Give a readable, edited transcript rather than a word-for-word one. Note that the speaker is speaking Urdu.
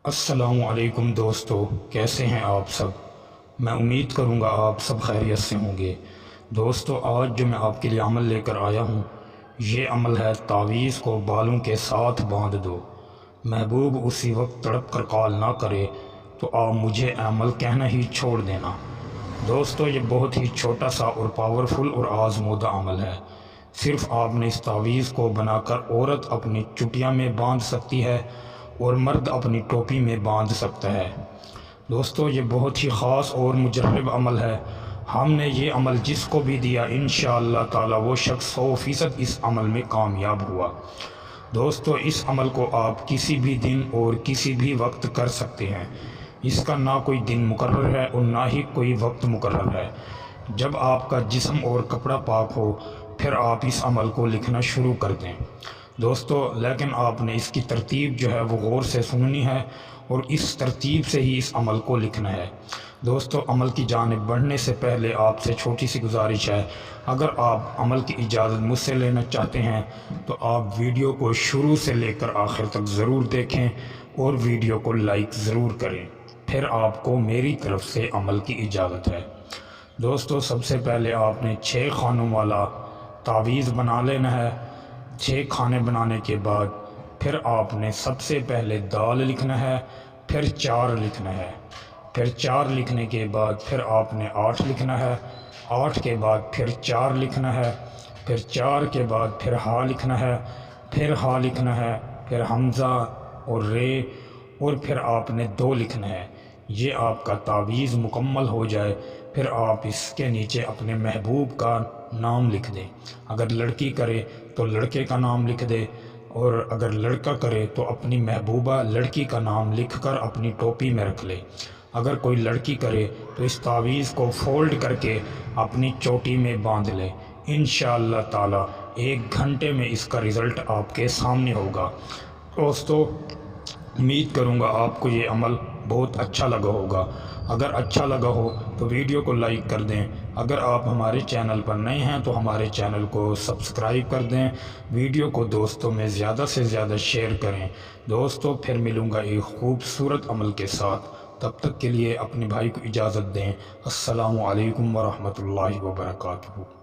السلام علیکم دوستو، کیسے ہیں آپ سب؟ میں امید کروں گا آپ سب خیریت سے ہوں گے۔ دوستو، آج جو میں آپ کے لیے عمل لے کر آیا ہوں، یہ عمل ہے تعویذ کو بالوں کے ساتھ باندھ دو، محبوب اسی وقت تڑپ کر کال نہ کرے تو آپ مجھے عمل کہنا ہی چھوڑ دینا۔ دوستو، یہ بہت ہی چھوٹا سا اور پاورفل اور آزمودہ عمل ہے۔ صرف آپ نے اس تعویذ کو بنا کر عورت اپنی چٹیا میں باندھ سکتی ہے اور مرد اپنی ٹوپی میں باندھ سکتا ہے۔ دوستو، یہ بہت ہی خاص اور مجرب عمل ہے۔ ہم نے یہ عمل جس کو بھی دیا، انشاءاللہ تعالی وہ شخص 100% اس عمل میں کامیاب ہوا۔ دوستو، اس عمل کو آپ کسی بھی دن اور کسی بھی وقت کر سکتے ہیں۔ اس کا نہ کوئی دن مقرر ہے اور نہ ہی کوئی وقت مقرر ہے۔ جب آپ کا جسم اور کپڑا پاک ہو، پھر آپ اس عمل کو لکھنا شروع کر دیں۔ دوستو، لیکن آپ نے اس کی ترتیب جو ہے وہ غور سے سننی ہے اور اس ترتیب سے ہی اس عمل کو لکھنا ہے۔ دوستو، عمل کی جانب بڑھنے سے پہلے آپ سے چھوٹی سی گزارش ہے، اگر آپ عمل کی اجازت مجھ سے لینا چاہتے ہیں تو آپ ویڈیو کو شروع سے لے کر آخر تک ضرور دیکھیں اور ویڈیو کو لائک ضرور کریں، پھر آپ کو میری طرف سے عمل کی اجازت ہے۔ دوستو، سب سے پہلے آپ نے 6 خانوں والا تعویذ بنا لینا ہے۔ 6 کھانے بنانے کے بعد پھر آپ نے سب سے پہلے دال لکھنا ہے، پھر 4 لکھنا ہے، پھر 4 لکھنے کے بعد پھر آپ نے 8 لکھنا ہے، 8 کے بعد پھر 4 لکھنا ہے، پھر 4 کے بعد پھر ہا لکھنا ہے، پھر ہا لکھنا ہے، پھر حمزہ اور رے، اور پھر آپ نے 2 لکھنا ہے۔ یہ آپ کا تعویذ مکمل ہو جائے، پھر آپ اس کے نیچے اپنے محبوب کا نام لکھ دیں۔ اگر لڑکی کرے تو لڑکے کا نام لکھ دے، اور اگر لڑکا کرے تو اپنی محبوبہ لڑکی کا نام لکھ کر اپنی ٹوپی میں رکھ لے۔ اگر کوئی لڑکی کرے تو اس تعویذ کو فولڈ کر کے اپنی چوٹی میں باندھ لے۔ انشاءاللہ تعالی 1 گھنٹے میں اس کا رزلٹ آپ کے سامنے ہوگا۔ دوستو، امید کروں گا آپ کو یہ عمل بہت اچھا لگا ہوگا۔ اگر اچھا لگا ہو تو ویڈیو کو لائک کر دیں۔ اگر آپ ہمارے چینل پر نئے ہیں تو ہمارے چینل کو سبسکرائب کر دیں۔ ویڈیو کو دوستوں میں زیادہ سے زیادہ شیئر کریں۔ دوستو، پھر ملوں گا ایک خوبصورت عمل کے ساتھ، تب تک کے لیے اپنے بھائی کو اجازت دیں۔ السلام علیکم ورحمۃ اللہ وبرکاتہ۔